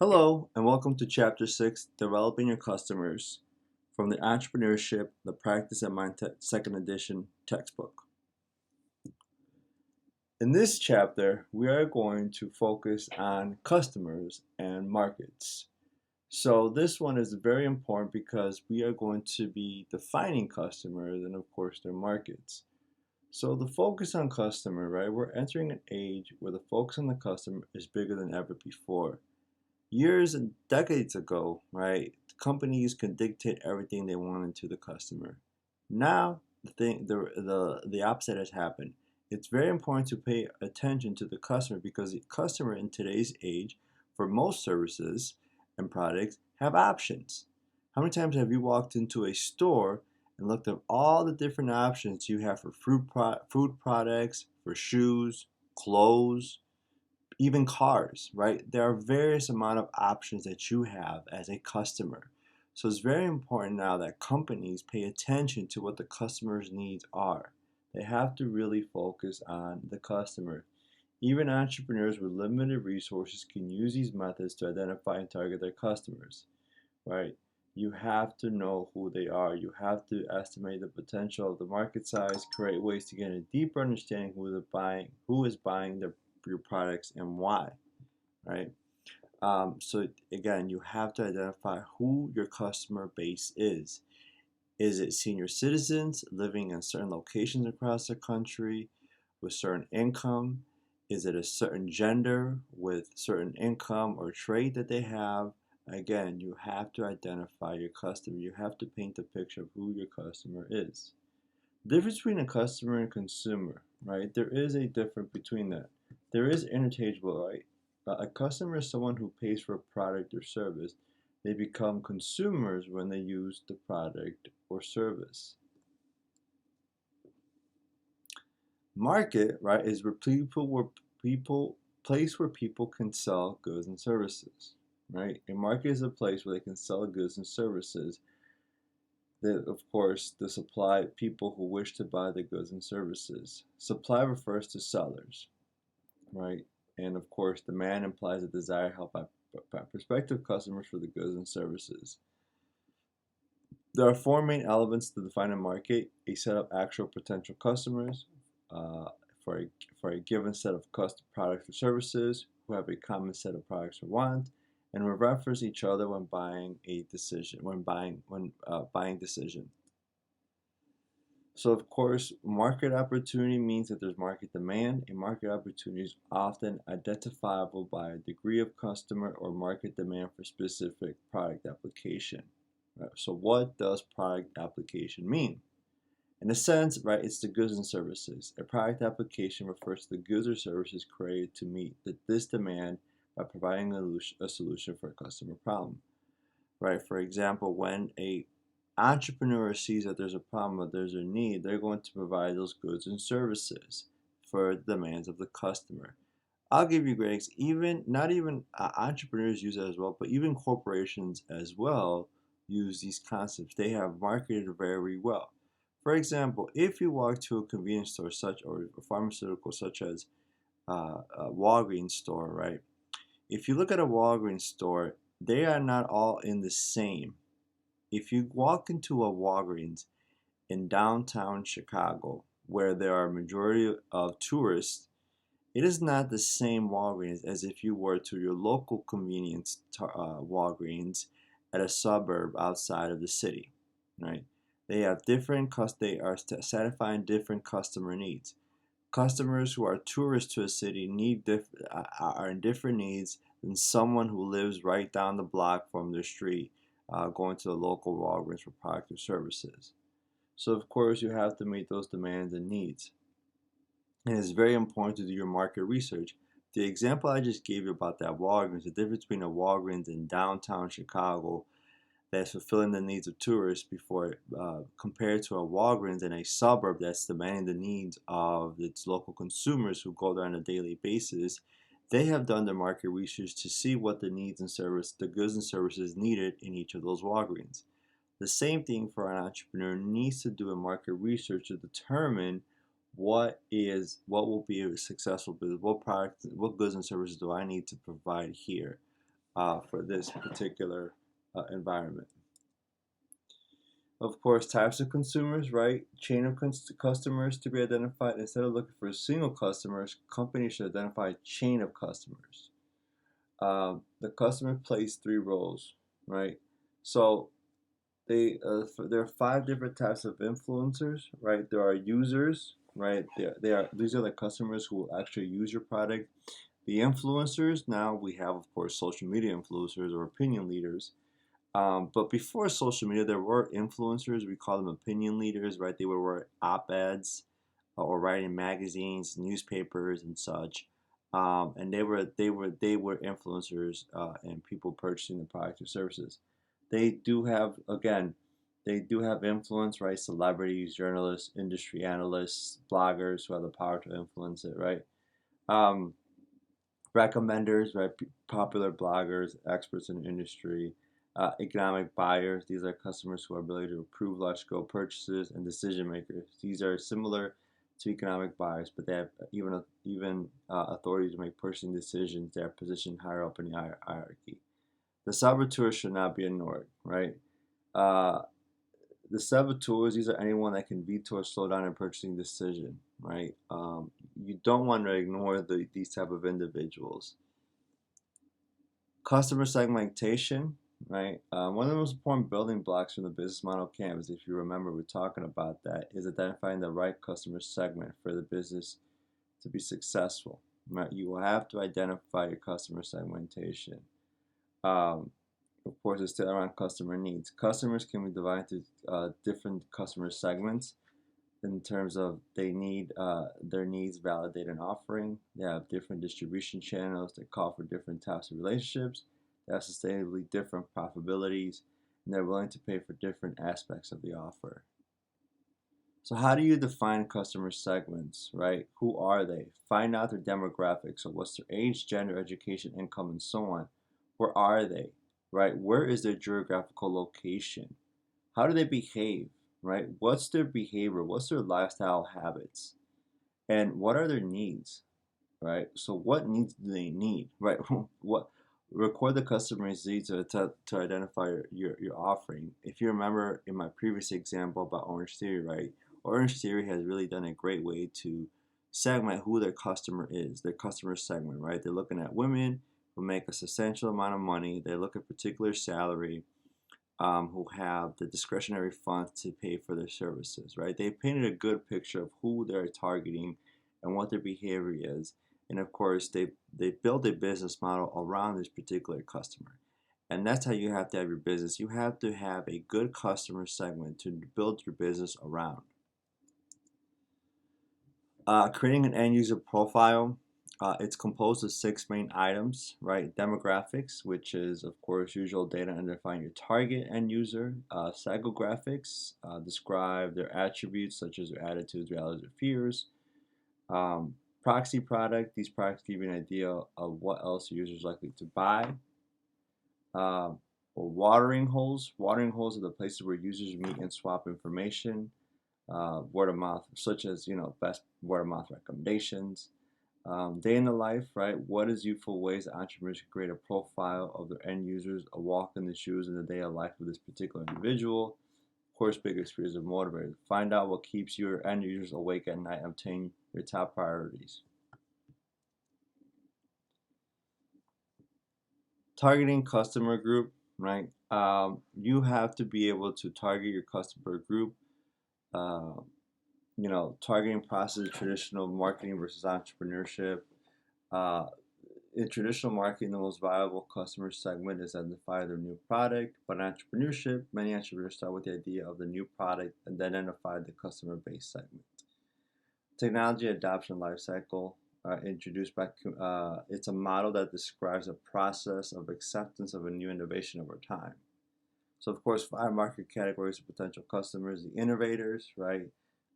Hello, and welcome to Chapter 6, Developing Your Customers, from the Entrepreneurship, the Practice and Mindset Second Edition textbook. In this chapter, we are going to focus on customers and markets. So this one is very important because we are going to be defining customers and of course their markets. So the focus on customer, right? We're entering an age where the focus on the customer is bigger than ever before. Years and decades ago, right, companies could dictate everything they wanted to the customer. Now, the opposite has happened. It's very important to pay attention to the customer because the customer in today's age, for most services and products, have options. How many times have you walked into a store and looked at all the different options you have for food products, for shoes, clothes, even cars, right? There are various amount of options that you have as a customer. So it's very important now that companies pay attention to what the customer's needs are. They have to really focus on the customer. Even entrepreneurs with limited resources can use these methods to identify and target their customers, right? You have to know who they are. You have to estimate the potential of the market size, create ways to get a deeper understanding who is buying your products and why, right? So again, you have to identify who your customer base is. Is it senior citizens living in certain locations across the country with certain income? Is it a certain gender with certain income or trade that they have? Again, you have to identify your customer. You have to paint a picture of who your customer is. The difference between a customer and consumer, right? There is a difference between that. There is interchangeable, right? A customer is someone who pays for a product or service. They become consumers when they use the product or service. Market, right, is place where people can sell goods and services, right? A market is a place where they can sell goods and services that, of course, the supply people who wish to buy the goods and services. Supply refers to sellers, right? And of course, demand implies a desire held by prospective customers for the goods and services. There are four main elements to define a market: a set of actual potential customers uh, for, a given set of custom products or services who have a common set of products or want, and will reference each other when buying decision. So of course, market opportunity means that there's market demand. A market opportunity is often identifiable by a degree of customer or market demand for specific product application. Right? So what does product application mean? In a sense, right, it's the goods and services. A product application refers to the goods or services created to meet this demand by providing a solution for a customer problem. Right? For example, when a entrepreneur sees that there's a problem or there's a need, they're going to provide those goods and services for the demands of the customer. I'll give you great even not even entrepreneurs use it as well, but even corporations as well use these concepts. They have marketed very well. For example, if you walk to a convenience store or a pharmaceutical such as a Walgreens store, right? If you look at a Walgreens store, they are not all in the same. If you walk into a Walgreens in downtown Chicago, where there are a majority of tourists, it is not the same Walgreens as if you were to your local convenience Walgreens at a suburb outside of the city, right? They have they are satisfying different customer needs. Customers who are tourists to a city are in different needs than someone who lives right down the block from their street, going to the local Walgreens for product or services. So of course you have to meet those demands and needs. And it's very important to do your market research. The example I just gave you about that Walgreens, the difference between a Walgreens in downtown Chicago that's fulfilling the needs of tourists compared to a Walgreens in a suburb that's demanding the needs of its local consumers who go there on a daily basis. They have done their market research to see what the goods and services needed in each of those Walgreens. The same thing for an entrepreneur needs to do a market research to determine what will be a successful business, what goods and services do I need to provide here. for this particular environment. Of course, types of consumers, right? Chain of customers to be identified. Instead of looking for single customers, companies should identify a chain of customers. The customer plays three roles, right? So there are five different types of influencers, right? There are users, right? These are the customers who will actually use your product. The influencers, now we have, of course, social media influencers or opinion leaders. But before social media, there were influencers. We call them opinion leaders, right? They would write op-eds or write in magazines, newspapers, and such. And they were influencers and people purchasing the products or services. They do have, again, they do have influence, right? Celebrities, journalists, industry analysts, bloggers who have the power to influence it, right? Um, Recommenders, right? Popular bloggers, experts in the industry. Economic buyers, these are customers who are ability to approve large-scale purchases, and decision makers. These are similar to economic buyers, but they have even authority to make purchasing decisions. They are positioned higher up in the hierarchy. The saboteurs should not be ignored, right? Uh, the saboteurs, these are anyone that can veto or slow down a purchasing decision, right? You don't want to ignore these type of individuals. Customer segmentation, right? One of the most important building blocks from the business model canvas, if you remember, we're talking about that, is identifying the right customer segment for the business to be successful, right? You will have to identify your customer segmentation. Um, of course, it's still around customer needs. Customers can be divided into different customer segments in terms of they need their needs validated and offering. They have different distribution channels that call for different types of relationships. They have sustainably different profitabilities, and they're willing to pay for different aspects of the offer. So how do you define customer segments, right? Who are they? Find out their demographics. So what's their age, gender, education, income, and so on. Where are they, right? Where is their geographical location? How do they behave, right? What's their behavior? What's their lifestyle habits? And what are their needs, right? So what needs do they need, right? What record the customer's needs to identify your offering. If you remember in my previous example about Orange Theory, right? Orange Theory has really done a great way to segment who their customer is, their customer segment, right? They're looking at women who make a substantial amount of money. They look at particular salary, who have the discretionary funds to pay for their services, right? They painted a good picture of who they're targeting and what their behavior is. And of course, they build a business model around this particular customer. And that's how you have to have your business. You have to have a good customer segment to build your business around. Creating an end user profile. It's composed of six main items, right? Demographics, which is, of course, usual data identifying your target end user. Psychographics describe their attributes, such as their attitudes, realities, or fears. Proxy product, these products give you an idea of what else the user is likely to buy. Or watering holes. Watering holes are the places where users meet and swap information. Word of mouth, such as best word of mouth recommendations. Day in the life, right? What is useful ways that entrepreneurs can create a profile of their end users, a walk in the shoes in the day of life of this particular individual. Of course, biggest fears of motivators. Find out what keeps your end users awake at night and obtain your top priorities. Targeting customer group, right? You have to be able to target your customer group. Uh, Targeting process, traditional marketing versus entrepreneurship. Uh, in traditional marketing, the most viable customer segment is identify their new product. But in entrepreneurship, many entrepreneurs start with the idea of the new product and then identify the customer base segment. Technology adoption lifecycle introduced by it's a model that describes a process of acceptance of a new innovation over time. So of course, five market categories of potential customers: the innovators, right?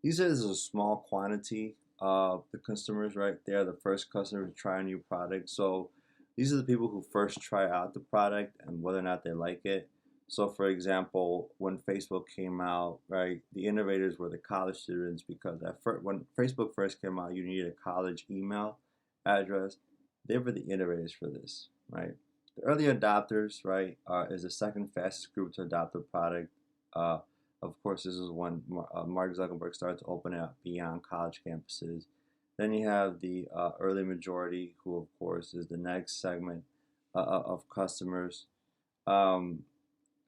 These is a small quantity of the customers, right? They are the first customers to try a new product. So these are the people who first try out the product and whether or not they like it. So for example, when Facebook came out, right, the innovators were the college students because when Facebook first came out, you needed a college email address. They were the innovators for this, right? The early adopters, right, is the second fastest group to adopt the product. Uh, of course, this is when Mark Zuckerberg started to open it up beyond college campuses. Then you have the early majority, who of course is the next segment of customers. Um,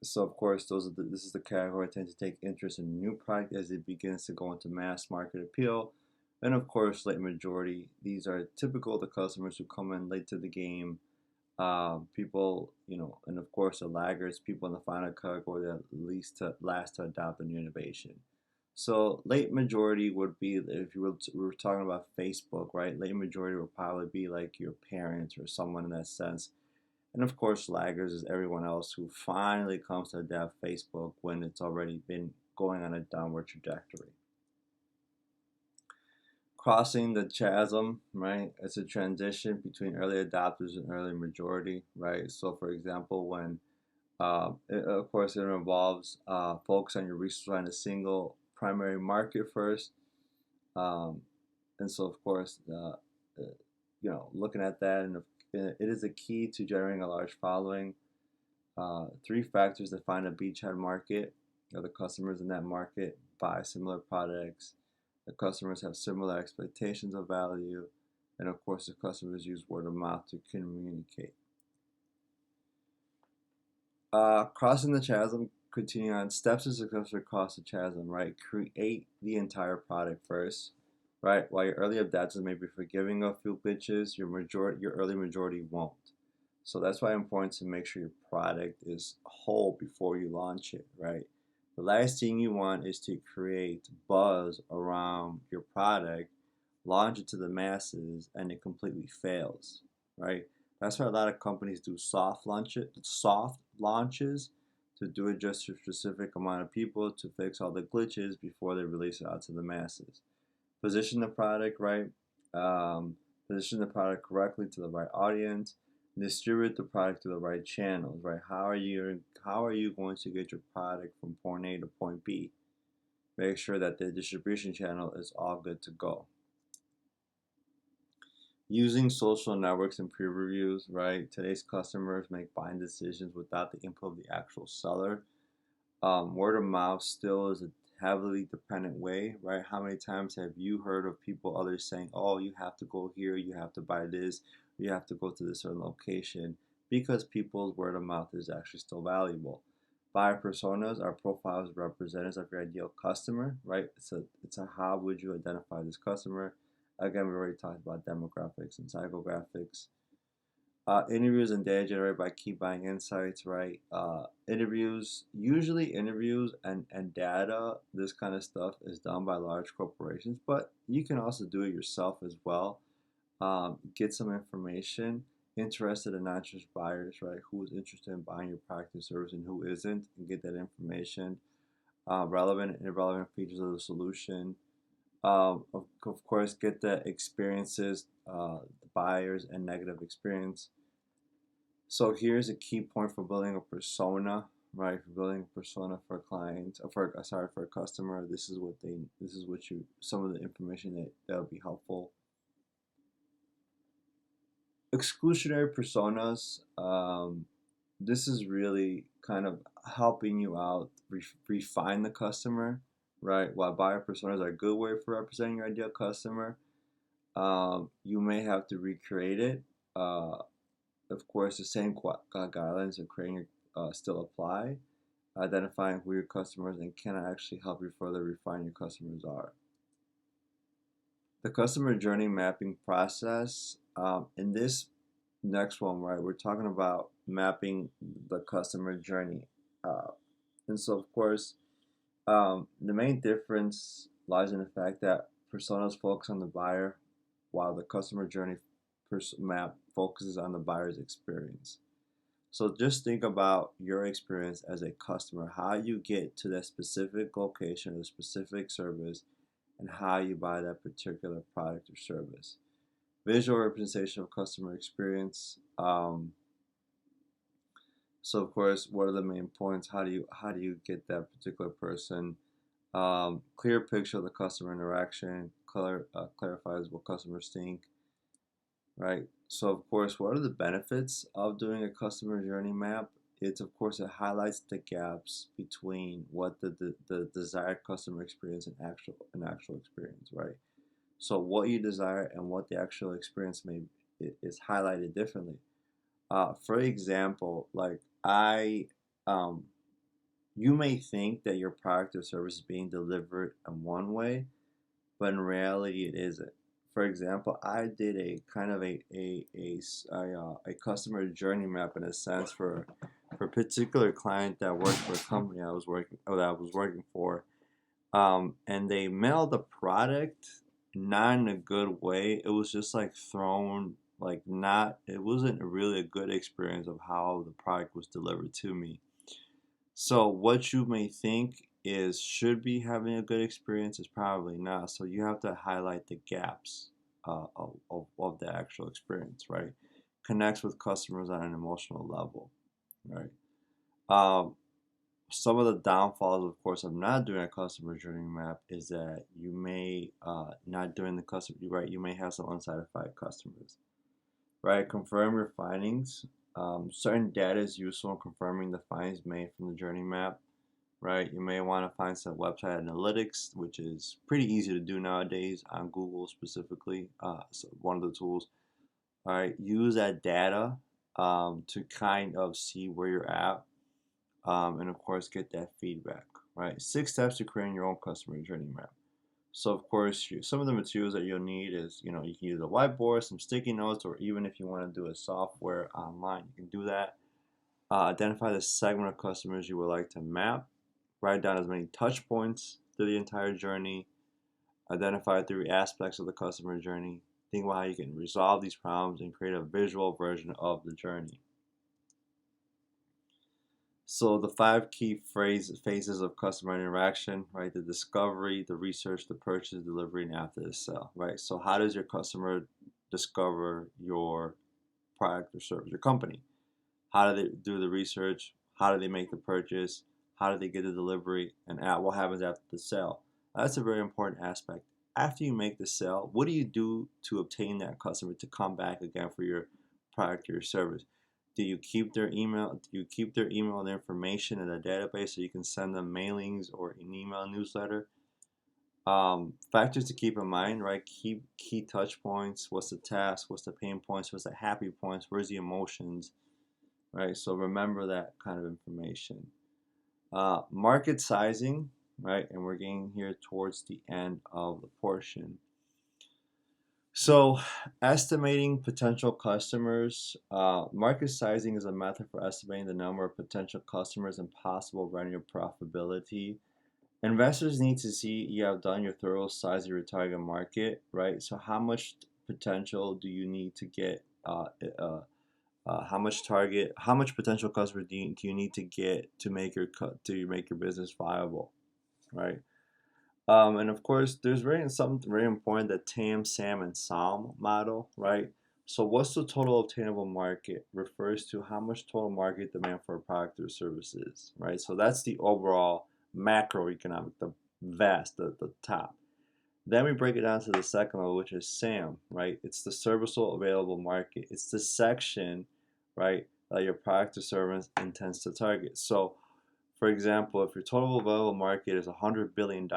so of course, this is the category that tends to take interest in a new product as it begins to go into mass market appeal. And of course, late majority, these are typical of the customers who come in late to the game, people, and of course the laggards, people in the final category that last to adopt a new innovation. So late majority would be, if we were talking about Facebook, right? Late majority would probably be like your parents or someone in that sense. And of course, laggards is everyone else who finally comes to adopt Facebook when it's already been going on a downward trajectory. Crossing the chasm, right? It's a transition between early adopters and early majority, right? So, for example, when of course, it involves focus on your research on a single primary market first, um, and so of course, looking at that, and it is a key to generating a large following. Three factors define a beachhead market: are the customers in that market buy similar products, the customers have similar expectations of value, and of course, the customers use word of mouth to communicate. Crossing the chasm, continuing on, steps to successfully cross the chasm, right? Create the entire product first, right? While your early adopters may be forgiving of few glitches, your early majority won't. So that's why it's important to make sure your product is whole before you launch it, right? The last thing you want is to create buzz around your product, launch it to the masses, and it completely fails, right? That's why a lot of companies do soft launches to do it just to a specific amount of people to fix all the glitches before they release it out to the masses. Position the product right, position the product correctly to the right audience, distribute the product to the right channels, right? How are you going to get your product from point A to point B? Make sure that the distribution channel is all good to go. Using social networks and peer reviews, right? Today's customers make buying decisions without the input of the actual seller. Word of mouth still is a heavily dependent way, right? How many times have you heard of others saying, oh, you have to go here, you have to buy this, you have to go to this certain location, because people's word of mouth is actually still valuable. Buyer personas are profiles representatives of your ideal customer, right? It's a how would you identify this customer? Again, we already talked about demographics and psychographics. Interviews and data generated by key buying insights, right? Usually interviews and data, this kind of stuff is done by large corporations, but you can also do it yourself as well. Get some information, interested and not just buyers, right? Who is interested in buying your product or service and who isn't, and get that information. Relevant and irrelevant features of the solution. Of course, get the experiences, the buyers, and negative experience. So here's a key point for building a persona, right? For building a persona for a client, or for a customer. Some of the information that'll be helpful. Exclusionary personas. This is really kind of helping you out, refine the customer, right? While buyer personas are a good way for representing your ideal customer, you may have to recreate it. Of course, the same guidelines of creating still apply. Identifying who your customers and can actually help you further refine your customers are. The customer journey mapping process. In this next one, right, we're talking about mapping the customer journey. And so, of course, the main difference lies in the fact that personas focus on the buyer, while the customer journey map focuses on the buyer's experience. So just think about your experience as a customer, how you get to that specific location or specific service, and how you buy that particular product or service. Visual representation of customer experience. So of course, what are the main points? How do you get that particular person? Clear picture of the customer interaction. Clarifies what customers think. Right. So of course, what are the benefits of doing a customer journey map? It's of course it highlights the gaps between what the desired customer experience and actual experience, right? So what you desire and what the actual experience may is highlighted differently. For example, like um, you may think that your product or service is being delivered in one way, but in reality it isn't. For example, I did a kind of a customer journey map in a sense for a particular client that worked for a company I was working for, and they mailed the product not in a good way. It was just like thrown like not. It wasn't really a good experience of how the product was delivered to me. So what you may think is should be having a good experience is probably not. So you have to highlight the gaps of the actual experience, right? Connects with customers on an emotional level, right? Um, some of the downfalls, of course, of not doing a customer journey map is that you may not doing the customer, right? You may have some unsatisfied customers, right? Confirm your findings. Certain data is useful in confirming the findings made from the journey map, right? You may want to find some website analytics, which is pretty easy to do nowadays on Google specifically. So one of the tools. All right, use that data to kind of see where you're at, and of course get that feedback. Right, 6 steps to creating your own customer journey map. So of course, some of the materials that you'll need is, you can use a whiteboard, some sticky notes, or even if you want to do a software online, you can do that. Identify the segment of customers you would like to map. Write down as many touch points through the entire journey. Identify 3 aspects of the customer journey. Think about how you can resolve these problems and create a visual version of the journey. So the 5 key phases of customer interaction, right? The discovery, the research, the purchase, delivery, and after the sale, right? So how does your customer discover your product or service, your company? How do they do the research? How do they make the purchase? How do they get the delivery? And what happens after the sale? That's a very important aspect. After you make the sale, what do you do to obtain that customer to come back again for your product or your service? Do you keep their email? Do you keep their email and information in a database so you can send them mailings or an email newsletter? Factors to keep in mind, right? Keep key touch points. What's the task? What's the pain points? What's the happy points? Where's the emotions? Right? So remember that kind of information. Market sizing, right? And we're getting here towards the end of the portion. So, estimating potential customers. Market sizing is a method for estimating the number of potential customers and possible revenue profitability. Investors need to see you have done your thorough size of your target market, right? So, how much potential do you need to get? How much potential customers do you need to get to make your business viable, right? And of course, there's something very important, the TAM, SAM, and SOM model, right? So what's the total obtainable market refers to how much total market demand for a product or services, right? So that's the overall macroeconomic, the top. Then we break it down to the second level, which is SAM, right? It's the serviceable available market. It's the section, right, that your product or service intends to target. So for example, if your total available market is $100 billion,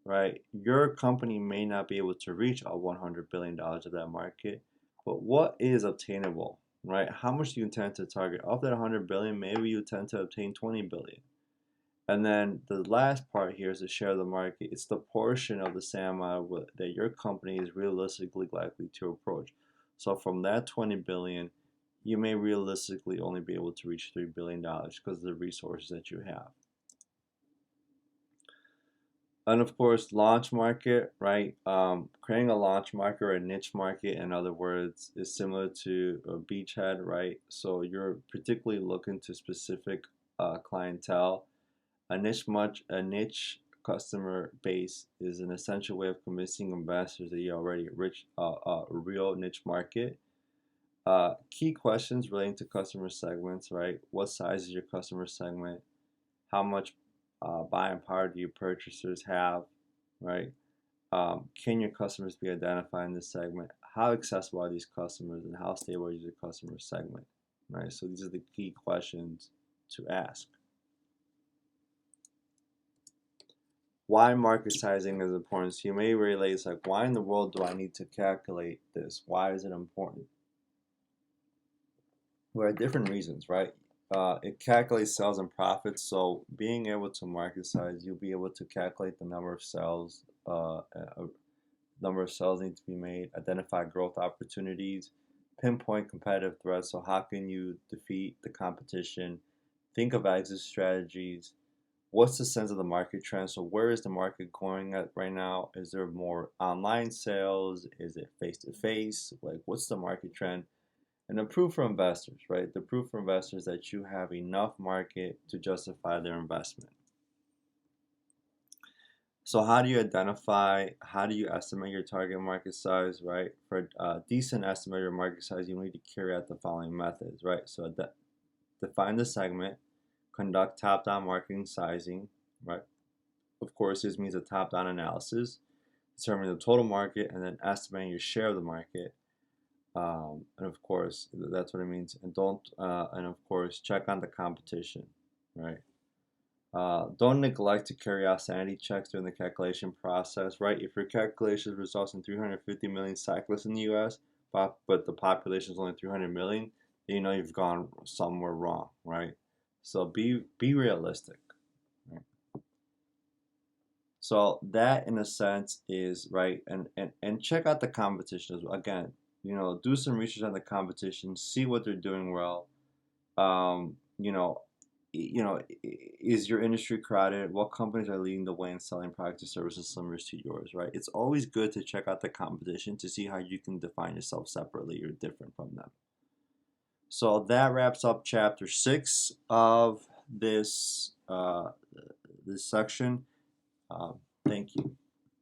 right, your company may not be able to reach all $100 billion of that market. But what is obtainable, right? How much do you intend to target? Of that 100 billion, maybe you tend to obtain 20 billion. And then the last part here is the share of the market. It's the portion of the SAM that your company is realistically likely to approach. So from that 20 billion, you may realistically only be able to reach $3 billion because of the resources that you have. And of course, launch market, right? Creating a launch market or a niche market, in other words, is similar to a beachhead, right? So you're particularly looking to specific clientele. A niche customer base is an essential way of convincing investors that you already reach a real niche market. Key questions relating to customer segments, right? What size is your customer segment? How much buying power do your purchasers have, right? Can your customers be identified in this segment? how accessible are these customers and how stable is your customer segment, right? So these are the key questions to ask. Why market sizing is important? So you may relate, it's like, why in the world do I need to calculate this? Why is it important? There are different reasons, right? It calculates sales and profits. So being able to market size, you'll be able to calculate the number of sales, number of sales need to be made, identify growth opportunities, pinpoint competitive threats. So how can you defeat the competition? Think of exit strategies. What's the sense of the market trend? So where is the market going at right now? Is there more online sales? Is it face to face? Like, what's the market trend? And the proof for investors, right? The proof for investors that you have enough market to justify their investment. So how do you identify, how do you estimate your target market size, right? For a decent estimate of your market size, you need to carry out the following methods, right? So define the segment, conduct top-down marketing sizing, right? Of course, this means a top-down analysis, determine the total market, and then estimating your share of the market. And of course, that's what it means. And and of course, check on the competition, right? Don't neglect to carry out sanity checks during the calculation process, right? If your calculation results in 350 million cyclists in the U.S., but the population is only 300 million, then you know you've gone somewhere wrong, right? So be realistic, right? So that, in a sense, is right, and check out the competition as well. Again, you know, do some research on the competition, see what they're doing well. You know, is your industry crowded? What companies are leading the way in selling products or services similar to yours, right? It's always good to check out the competition to see how you can define yourself separately or different from them. So that wraps up chapter 6 of this this section. Thank you.